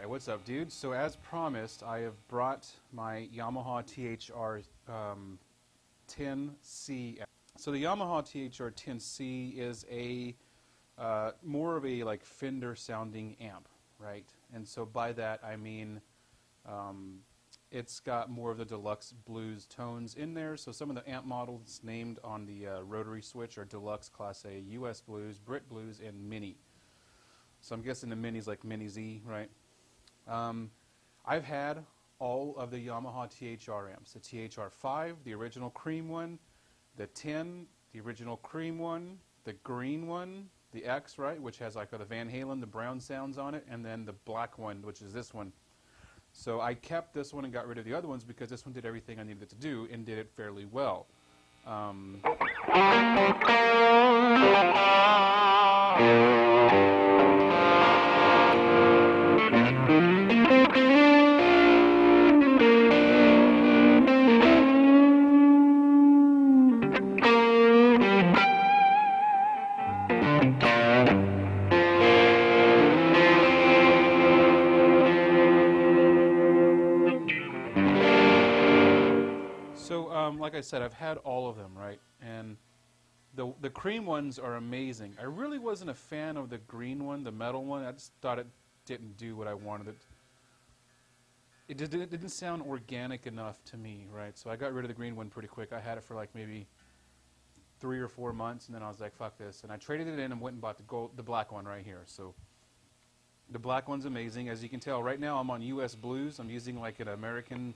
Alright, what's up, dude? So as promised, I have brought my Yamaha THR10C. So the Yamaha THR10C is a more of a like Fender sounding amp, right? And so by that I mean it's got more of the deluxe blues tones in there. So some of the amp models named on the rotary switch are deluxe, Class A, US blues, Brit blues, and mini. So I'm guessing the mini's like Mini Z, right? I've had all of the Yamaha THR amps. The THR5, the original cream one, the 10, the original cream one, the green one, the X, right, which has like the Van Halen, the brown sounds on it, and then the black one, which is this one. So I kept this one and got rid of the other ones because this one did everything I needed it to do and did it fairly well. Like I said, I've had all of them, right? And the cream ones are amazing. I really wasn't a fan of the green one, the metal one. I just thought it didn't do what I wanted it. It didn't sound organic enough to me, right? So I got rid of the green one pretty quick. I had it for like maybe 3 or 4 months, and then I was like, fuck this. And I traded it in and went and bought the black one right here. So the black one's amazing. As you can tell, right now I'm on US blues. I'm using like an American...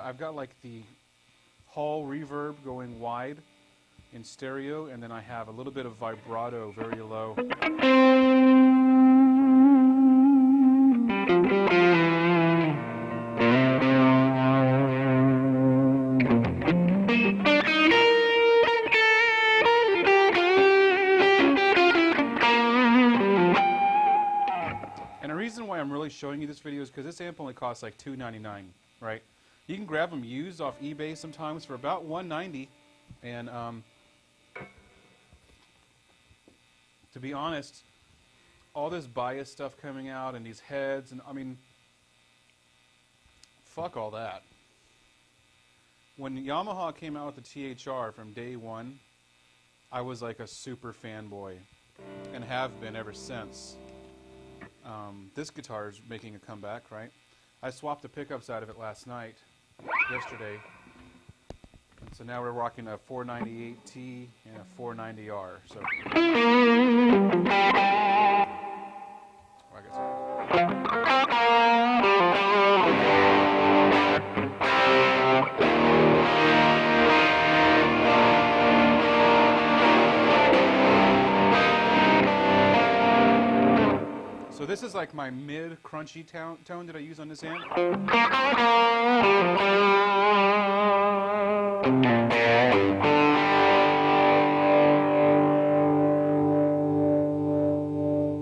I've got like the hall reverb going wide in stereo, and then I have a little bit of vibrato very low. And the reason why I'm really showing you this video is because this amp only costs like $299, right? You can grab them used off eBay sometimes for about $190, and to be honest, all this bias stuff coming out and these heads, and I mean, fuck all that. When Yamaha came out with the THR from day one, I was like a super fanboy, and have been ever since. This guitar is making a comeback, right? I swapped the pickups out of it yesterday, and so now we're rocking a 498T and a 490R. So so this is like my mid crunchy tone that I use on this amp.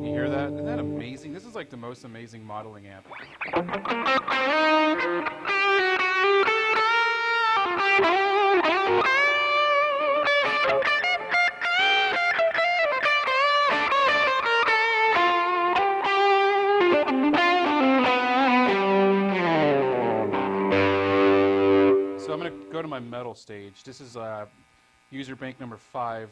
You hear that? Isn't that amazing? This is like the most amazing modeling amp. I'm going to go to my metal stage. This is user bank number 5.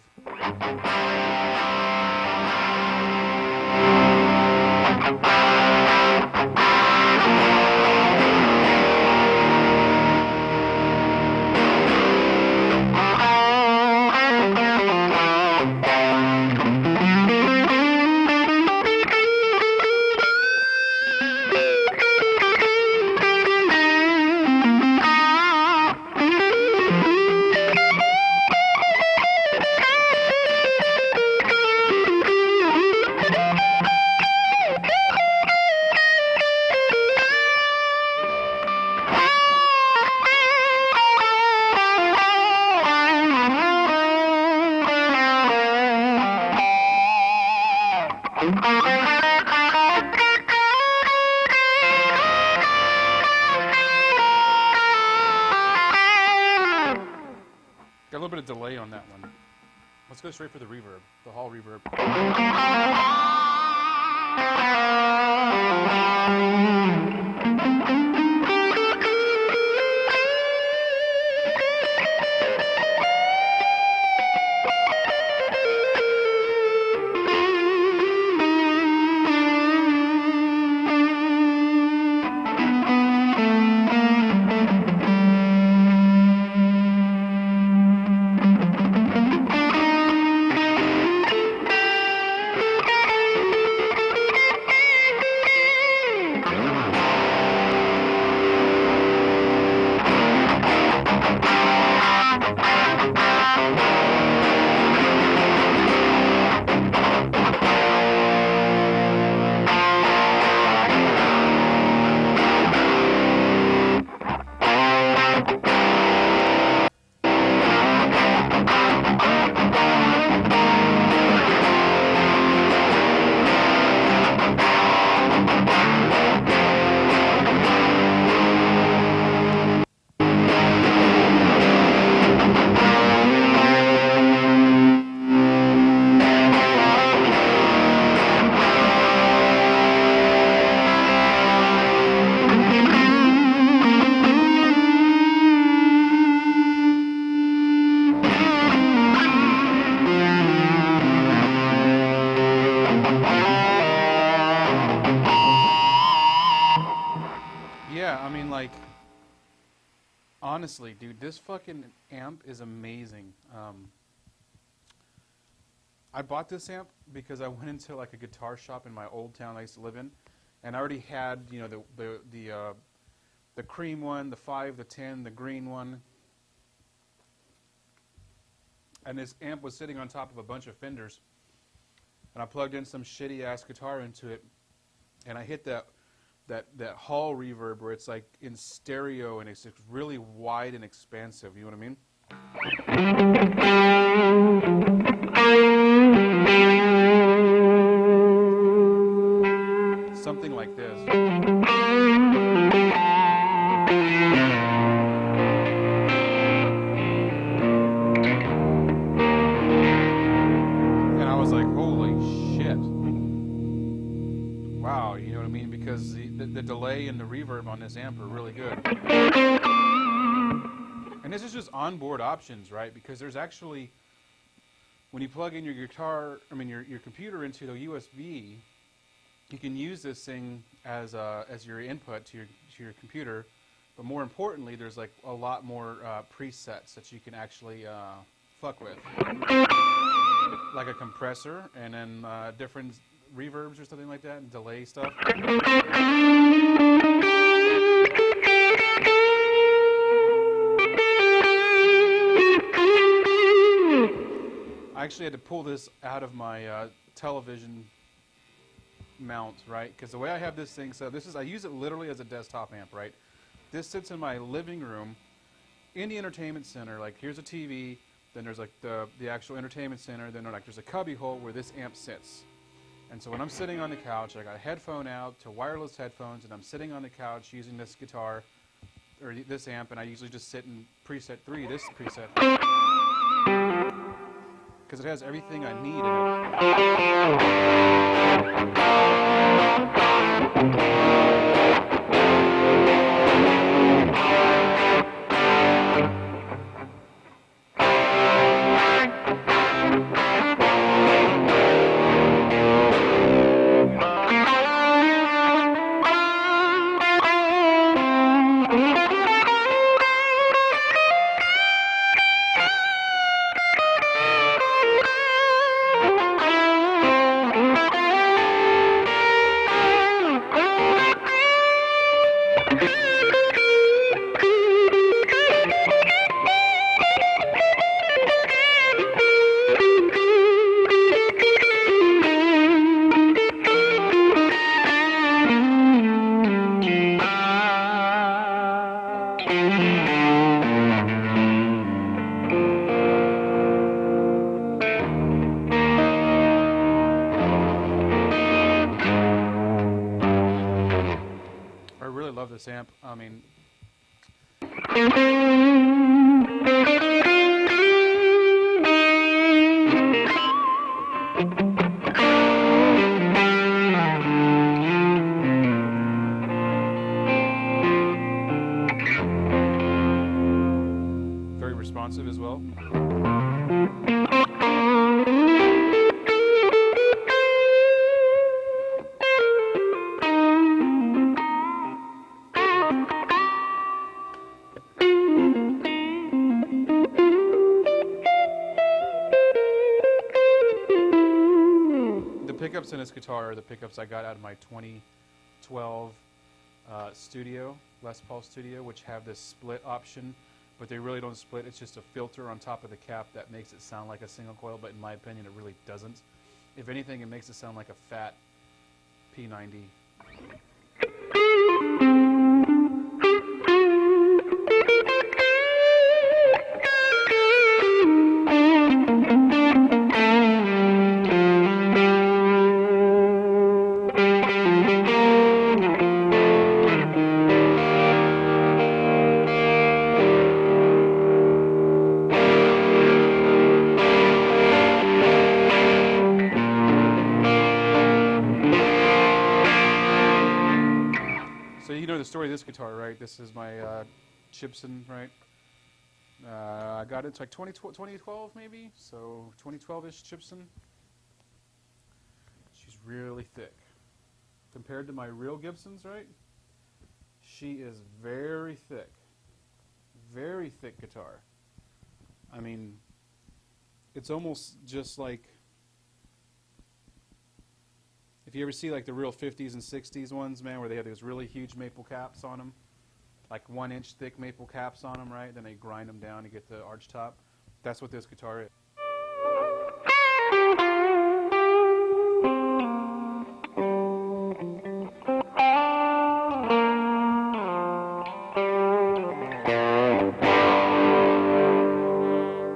Got a little bit of delay on that one. Let's go straight for the reverb, the hall reverb. Yeah, I mean, like, honestly, dude, this fucking amp is amazing. I bought this amp because I went into like a guitar shop in my old town I used to live in, and I already had, you know, the cream one, the 5, the 10, the green one, and this amp was sitting on top of a bunch of Fenders, and I plugged in some shitty ass guitar into it, and I hit that hall reverb where it's like in stereo and it's really wide and expansive. You know what I mean? Something like this. And I was like, holy shit. Wow, you know what I mean? Because the delay and the reverb on this amp are really good. And this is just onboard options, right? Because there's actually, when you plug in your guitar, your computer into the USB, you can use this thing as your input to your computer. But more importantly, there's like a lot more presets that you can actually fuck with, like a compressor, and then different reverbs or something like that, and delay stuff. I actually had to pull this out of my television mount, right? Because the way I have this thing, so I use it literally as a desktop amp, right? This sits in my living room in the entertainment center. Like, here's a TV, then there's like the actual entertainment center, then like there's a cubby hole where this amp sits. And so when I'm sitting on the couch, I got a headphone out to wireless headphones, and I'm sitting on the couch using this guitar, or this amp, and I usually just sit in preset 3, this preset, because it has everything I need in it. this amp. I mean, very responsive as well. The pickups in this guitar are the pickups I got out of my 2012 Studio, Les Paul Studio, which have this split option, but they really don't split. It's just a filter on top of the cap that makes it sound like a single coil, but in my opinion, it really doesn't. If anything, it makes it sound like a fat P90. So you know the story of this guitar, right? This is my Gibson, right? I got it, it's like 2012 maybe, so 2012-ish Gibson. She's really thick. Compared to my real Gibsons, right? She is very thick. Very thick guitar. I mean, it's almost just like, if you ever see like the real 50s and 60s ones, man, where they have those really huge maple caps on them, like 1-inch thick maple caps on them, right? Then they grind them down to get the arch top. That's what this guitar is.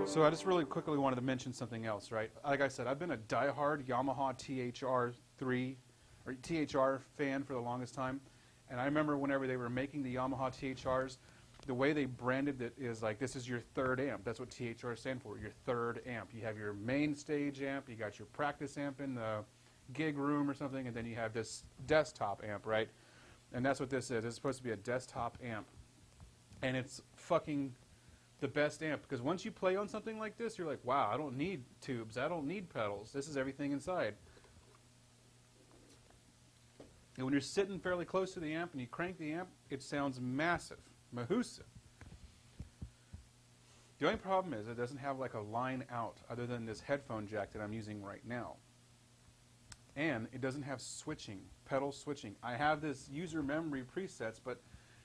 So I just really quickly wanted to mention something else, right? Like I said, I've been a diehard Yamaha THR3 or THR fan for the longest time, and I remember whenever they were making the Yamaha THRs, the way they branded it is like, this is your third amp. That's what THR stand for, your third amp. You have your main stage amp, you got your practice amp in the gig room or something, and then you have this desktop amp, right? And that's what this is. It's supposed to be a desktop amp, and it's fucking the best amp, because once you play on something like this, you're like, wow, I don't need tubes, I don't need pedals, this is everything inside. And when you're sitting fairly close to the amp and you crank the amp, it sounds massive, mahoosive. The only problem is it doesn't have like a line out other than this headphone jack that I'm using right now. And it doesn't have switching, pedal switching. I have this user memory presets, but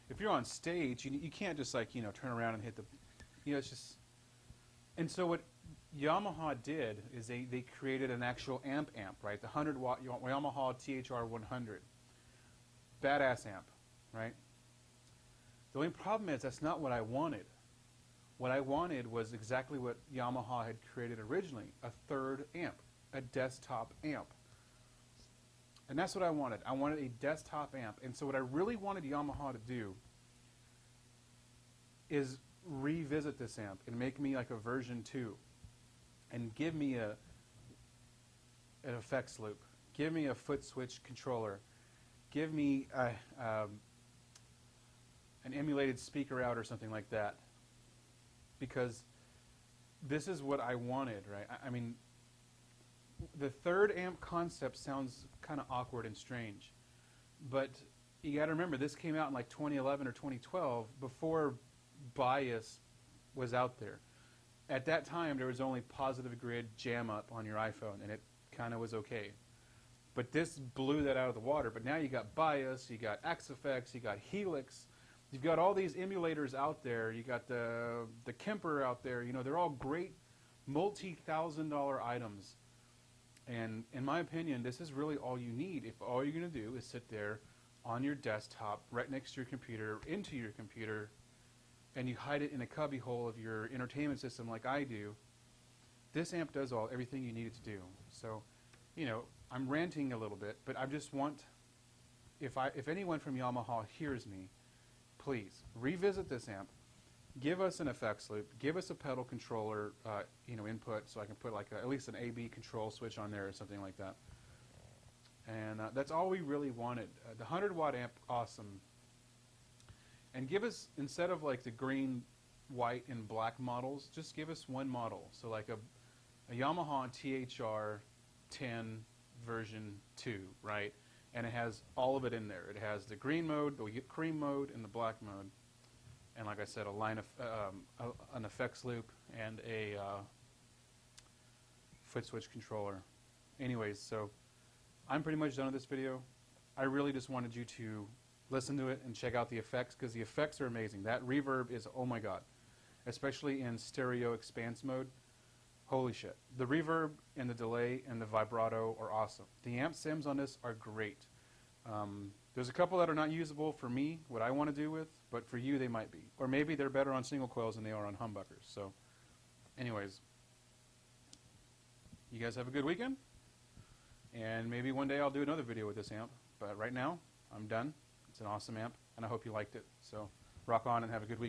if you're on stage, you can't just like, you know, turn around and hit the, you know, it's just, and so what Yamaha did is they created an actual amp, right? The 100-watt Yamaha THR10. Badass amp, right? The only problem is that's not what I wanted. What I wanted was exactly what Yamaha had created originally, a third amp, a desktop amp. And that's what I wanted. I wanted a desktop amp. And so what I really wanted Yamaha to do is revisit this amp and make me like a version 2 and give me an effects loop, give me a foot switch controller, give me an emulated speaker out or something like that, because this is what I wanted, right? I mean, the third amp concept sounds kind of awkward and strange, but you got to remember this came out in like 2011 or 2012 before bias was out there. At that time, there was only positive grid JamHub on your iPhone, and it kind of was okay. But this blew that out of the water. But now you got bias, you got XFX, you got Helix, you've got all these emulators out there. You got the Kemper out there. You know, they're all great multi-$1,000 items. And in my opinion, this is really all you need. If all you're going to do is sit there on your desktop, right next to your computer, into your computer, and you hide it in a cubby hole of your entertainment system like I do, this amp does everything you need it to do. So, you know, I'm ranting a little bit, but I just want, if anyone from Yamaha hears me, please revisit this amp. Give us an effects loop. Give us a pedal controller, input, so I can put like at least an A/B control switch on there or something like that. And that's all we really wanted. The 100-watt amp, awesome. And give us, instead of like the green, white, and black models, just give us one model. So like a Yamaha THR10 version 2, right? And it has all of it in there. It has the green mode, the cream mode, and the black mode. And like I said, a line of an effects loop and a foot switch controller. Anyways, so I'm pretty much done with this video. I really just wanted you to listen to it and check out the effects, because the effects are amazing. That reverb is, oh my god, especially in stereo expanse mode. Holy shit. The reverb and the delay and the vibrato are awesome. The amp sims on this are great. There's a couple that are not usable for me, what I want to do with, but for you they might be. Or maybe they're better on single coils than they are on humbuckers. So anyways, you guys have a good weekend, and maybe one day I'll do another video with this amp, but right now I'm done. It's an awesome amp, and I hope you liked it. So rock on and have a good weekend.